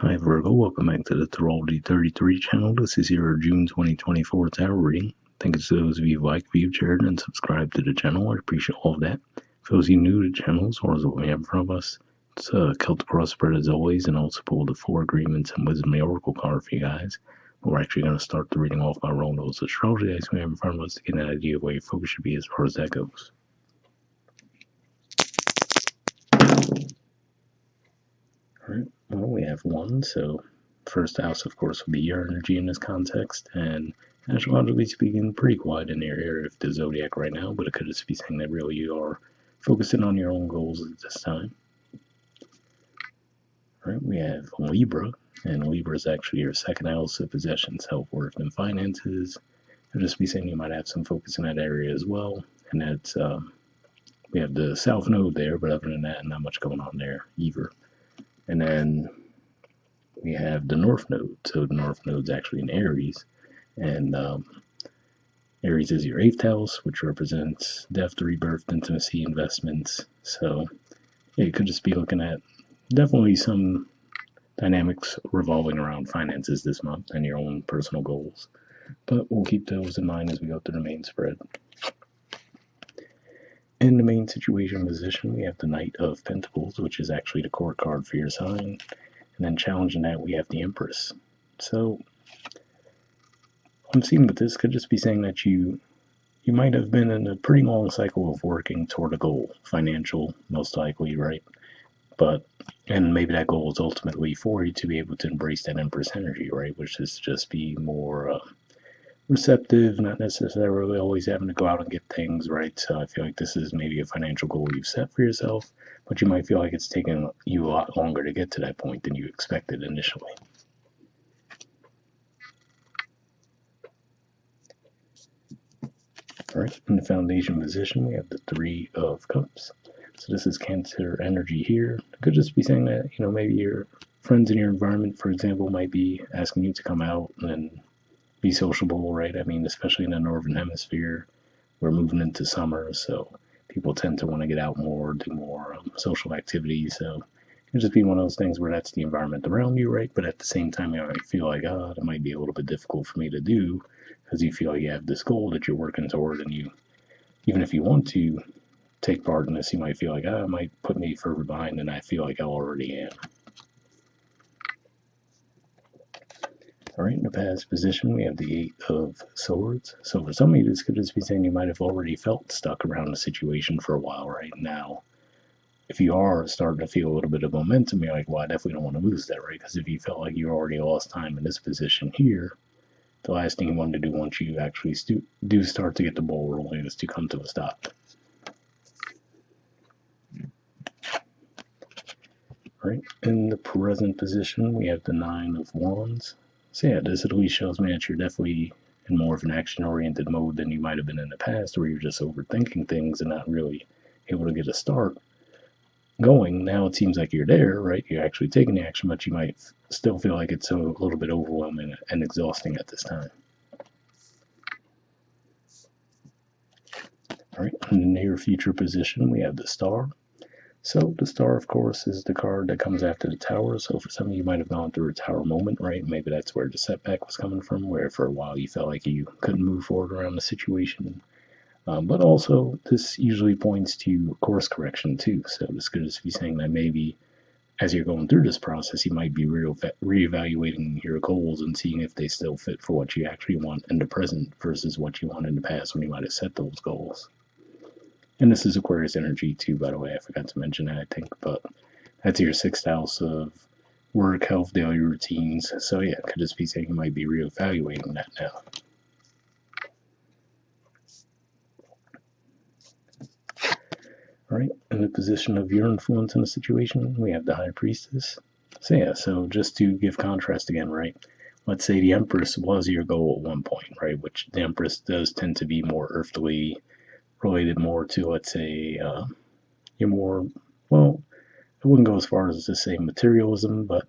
Hi Virgo, welcome back to the Astrology 33 channel. This is your June 2024 tarot reading. Thank you to those of you who like, viewed, shared, and subscribed to the channel. I appreciate all of that. For those of you new to the channel, as well as what we have in front of us, it's a Celtic Cross spread as always, and also pulled the 4 agreements and wisdom oracle card for you guys. But we're actually going to start the reading off by rolling those astrology dice we have in front of us to get an idea of where your focus should be as far as that goes. Alright, well, we have 1, so first house, of course, would be your energy in this context, and astrologically speaking, pretty quiet in your area of the zodiac right now, but it could just be saying that really you are focusing on your own goals at this time. Alright, we have Libra, and Libra is actually your second house of possession, self-worth, and finances. It'll just be saying you might have some focus in that area as well, and that's, we have the South Node there, but other than that, not much going on there either. And then we have the North Node. So the North Node's actually in Aries, and Aries is your 8th house, which represents death, rebirth, intimacy, investments. So yeah, you could just be looking at definitely some dynamics revolving around finances this month and your own personal goals. But we'll keep those in mind as we go through the main spread. In the main situation position, we have the Knight of Pentacles, which is actually the court card for your sign. And then challenging that, we have the Empress. So I'm seeing that this could just be saying that you might have been in a pretty long cycle of working toward a goal, financial, most likely, right? And maybe that goal is ultimately for you to be able to embrace that Empress energy, right? Which is just be more receptive, not necessarily always having to go out and get things, right? So I feel like this is maybe a financial goal you've set for yourself, but you might feel like it's taken you a lot longer to get to that point than you expected initially. All right, in the foundation position, we have the 3 of Cups. So this is Cancer energy here. It could just be saying that, maybe your friends in your environment, for example, might be asking you to come out and be sociable, right? I mean, especially in the Northern Hemisphere, we're moving into summer, so people tend to want to get out more, do more social activities. So it could just be one of those things where that's the environment around you, right? But at the same time, you might feel like, that might be a little bit difficult for me to do because you feel like you have this goal that you're working toward, and even if you want to take part in this, you might feel like, it might put me further behind than I feel like I already am. All right, in the past position, we have the 8 of Swords. So for some of you, this could just be saying you might have already felt stuck around the situation for a while right now. If you are starting to feel a little bit of momentum, you're like, well, I definitely don't want to lose that, right? Because if you felt like you already lost time in this position here, the last thing you want to do once you actually do start to get the ball rolling is to come to a stop. Right, in the present position, we have the 9 of Wands. So yeah, this at least shows me that you're definitely in more of an action-oriented mode than you might have been in the past, where you're just overthinking things and not really able to get a start going. Now it seems like you're there, right? You're actually taking the action, but you might still feel like it's a little bit overwhelming and exhausting at this time. All right, in the near future position, we have the Star. So the Star, of course, is the card that comes after the Tower. So for some of you, might have gone through a Tower moment, right? Maybe that's where the setback was coming from, where for a while you felt like you couldn't move forward around the situation. But also, this usually points to course correction too. So this could just be saying that maybe as you're going through this process, you might be reevaluating your goals and seeing if they still fit for what you actually want in the present versus what you want in the past when you might have set those goals. And this is Aquarius energy too, by the way. I forgot to mention that, I think. But that's your 6th house of work, health, daily routines. So yeah, it could just be saying you might be reevaluating that now. All right, in the position of your influence in a situation, we have the High Priestess. So yeah, so just to give contrast again, right? Let's say the Empress was your goal at one point, right? Which the Empress does tend to be more earthly, related more to, let's say, you're more, well, I wouldn't go as far as to say materialism, but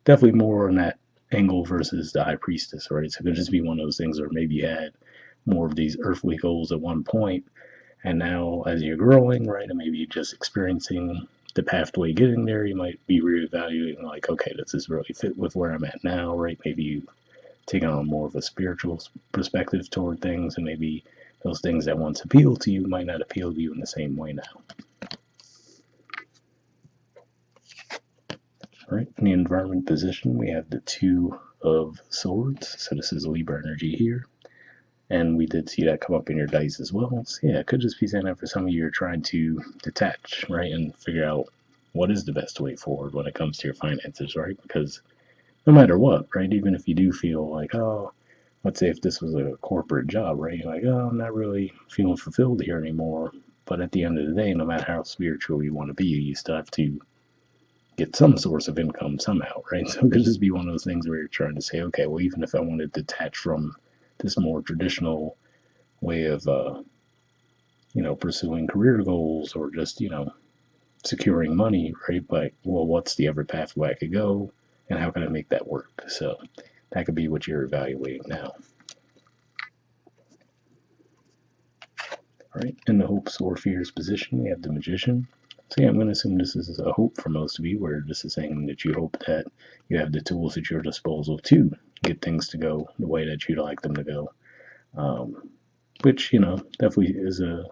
definitely more on that angle versus the High Priestess, right? So it could just be one of those things where maybe you had more of these earthly goals at one point, and now as you're growing, right, and maybe you're just experiencing the pathway getting there, you might be reevaluating, like, okay, does this really fit with where I'm at now, right? Maybe you take on more of a spiritual perspective toward things, and maybe those things that once appealed to you might not appeal to you in the same way now. All right, in the environment position, we have the Two of Swords. So this is Libra energy here. And we did see that come up in your dice as well. So yeah, it could just be saying that for some of you, you're trying to detach, right, and figure out what is the best way forward when it comes to your finances, right? Because no matter what, right, even if you do feel like, oh, let's say if this was a corporate job, right, you're like, oh, I'm not really feeling fulfilled here anymore. But at the end of the day, no matter how spiritual you want to be, you still have to get some source of income somehow, right? So it could just be one of those things where you're trying to say, okay, well, even if I wanted to detach from this more traditional way of pursuing career goals or just securing money, right? But well, what's the other pathway I could go, and how can I make that work? So that could be what you're evaluating now. All right, in the hopes or fears position, we have the Magician. So yeah, I'm going to assume this is a hope for most of you, where this is saying that you hope that you have the tools at your disposal to get things to go the way that you'd like them to go. Which, definitely is a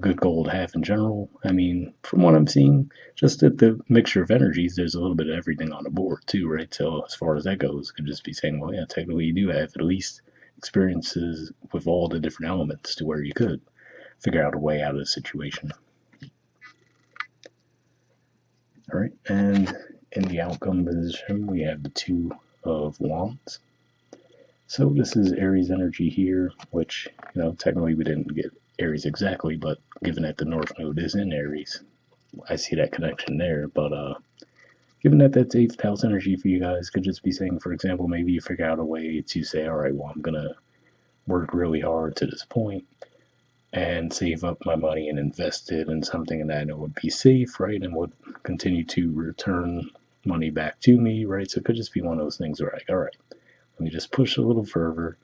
good goal to have in general. I mean, from what I'm seeing, just at the mixture of energies, there's a little bit of everything on the board too, right? So as far as that goes, could just be saying, well, yeah, technically you do have at least experiences with all the different elements to where you could figure out a way out of the situation. All right, and in the outcome position, we have the Two of Wands. So this is Aries energy here, which, technically we didn't get Aries exactly, but given that the North Node is in Aries, I see that connection there. But given that that's 8th house energy for you guys, could just be saying, for example, maybe you figure out a way to say, all right, well, I'm going to work really hard to this point and save up my money and invest it in something that I know would be safe, right, and would continue to return money back to me, right? So it could just be one of those things where, like, all right, let me just push a little further,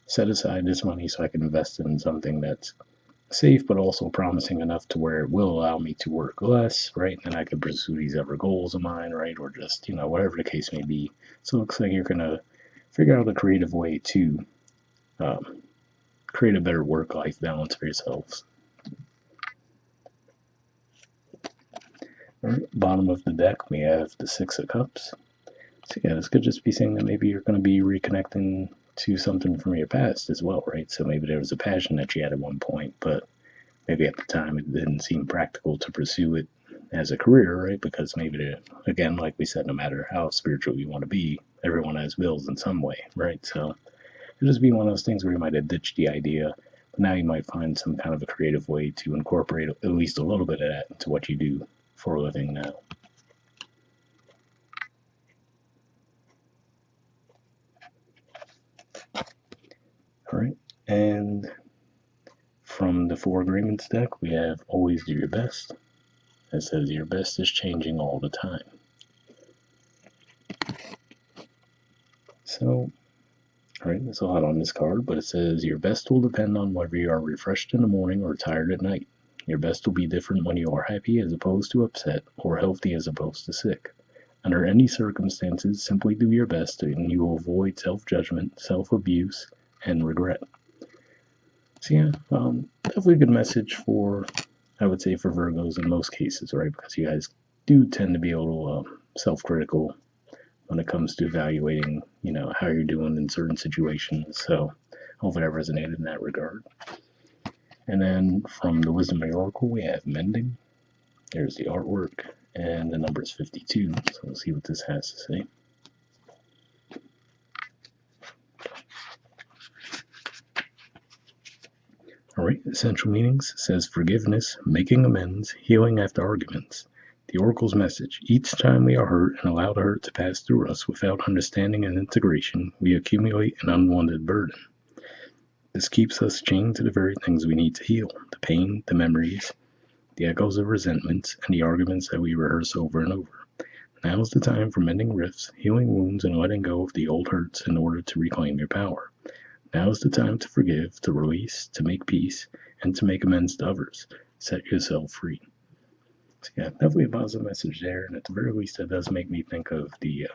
set aside this money so I can invest it in something that's safe but also promising enough to where it will allow me to work less, right? And I can pursue these other goals of mine, right? Or just, whatever the case may be. So it looks like you're going to figure out a creative way to create a better work-life balance for yourselves. All right, bottom of the deck, we have the Six of Cups. So yeah, this could just be saying that maybe you're going to be reconnecting to something from your past as well, right? So maybe there was a passion that you had at one point, but maybe at the time it didn't seem practical to pursue it as a career, right? Because maybe, again, like we said, no matter how spiritual you want to be, everyone has bills in some way, right? So it'll just be one of those things where you might have ditched the idea, but now you might find some kind of a creative way to incorporate at least a little bit of that into what you do for a living now. All right, and from the Four Agreements deck, we have Always Do Your Best. It says your best is changing all the time. So, all right, that's a lot on this card, but it says your best will depend on whether you are refreshed in the morning or tired at night. Your best will be different when you are happy as opposed to upset, or healthy as opposed to sick. Under any circumstances, simply do your best and you will avoid self-judgment, self-abuse, and regret. So yeah, definitely a good message for, I would say, for Virgos in most cases, right? Because you guys do tend to be a little self-critical when it comes to evaluating, how you're doing in certain situations. So hopefully that resonated in that regard. And then from the Wisdom of the Oracle, we have Mending. There's the artwork, and the number is 52. So we'll see what this has to say. All right, essential meanings says forgiveness, making amends, healing after arguments. The Oracle's message: each time we are hurt and allow the hurt to pass through us without understanding and integration, we accumulate an unwanted burden. This keeps us chained to the very things we need to heal: the pain, the memories, the echoes of resentments, and the arguments that we rehearse over and over. Now is the time for mending rifts, healing wounds, and letting go of the old hurts in order to reclaim your power. Now is the time to forgive, to release, to make peace, and to make amends to others. Set yourself free. So yeah, definitely a positive message there. And at the very least, it does make me think of the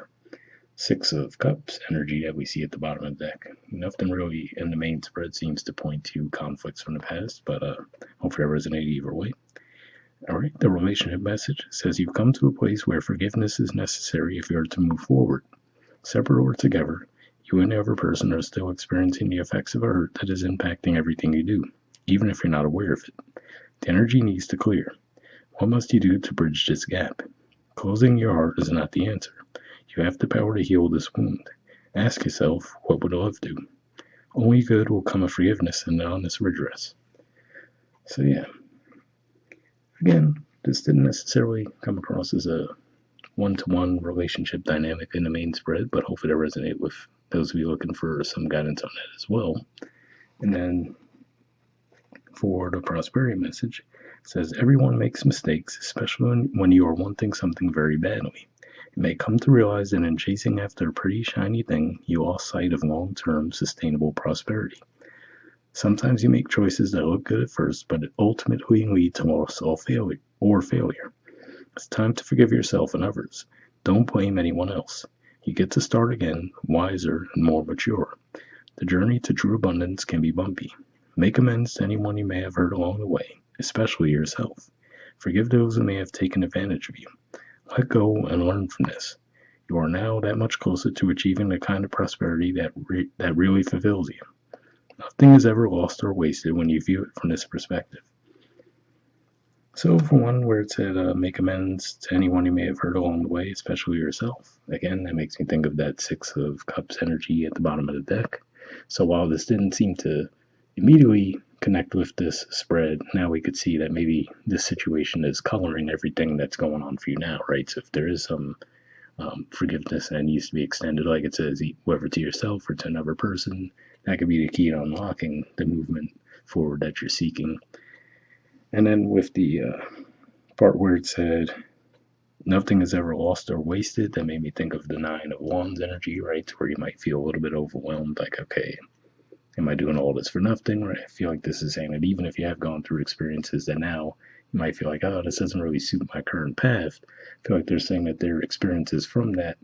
Six of Cups energy that we see at the bottom of the deck. Nothing really in the main spread seems to point to conflicts from the past, but hopefully it resonated either way. Alright, the relationship message says you've come to a place where forgiveness is necessary if you are to move forward. Separate or together, you and the other person are still experiencing the effects of a hurt that is impacting everything you do, even if you're not aware of it. The energy needs to clear. What must you do to bridge this gap? Closing your heart is not the answer. You have the power to heal this wound. Ask yourself, what would love do? Only good will come of forgiveness and honest redress. So yeah, again, this didn't necessarily come across as a one-to-one relationship dynamic in the main spread, but hopefully that resonate with those of you looking for some guidance on that as well. And then for the prosperity message, it says everyone makes mistakes, especially when you are wanting something very badly. You may come to realize that in chasing after a pretty shiny thing, you lost sight of long-term sustainable prosperity. Sometimes you make choices that look good at first, but ultimately lead to loss or failure. It's time to forgive yourself and others. Don't blame anyone else. You get to start again, wiser and more mature. The journey to true abundance can be bumpy. Make amends to anyone you may have hurt along the way, especially yourself. Forgive those who may have taken advantage of you. Let go and learn from this. You are now that much closer to achieving the kind of prosperity that really fulfills you. Nothing is ever lost or wasted when you view it from this perspective. So, for one, where it said make amends to anyone you may have hurt along the way, especially yourself, again, that makes me think of that Six of Cups energy at the bottom of the deck. So, while this didn't seem to immediately connect with this spread, now we could see that maybe this situation is coloring everything that's going on for you now, right? So, if there is some forgiveness that needs to be extended, like it says, whether to yourself or to another person, that could be the key to unlocking the movement forward that you're seeking. And then with the part where it said nothing is ever lost or wasted, that made me think of the Nine of Wands energy, right? Where you might feel a little bit overwhelmed, like, okay, am I doing all this for nothing? Right? I feel like this is saying that even if you have gone through experiences that now you might feel like, oh, this doesn't really suit my current path. I feel like they're saying that there are experiences from that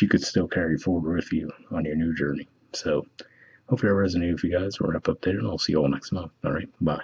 you could still carry forward with you on your new journey. So hopefully that resonated with you guys. We'll wrap up there and I'll see you all next month. All right, bye.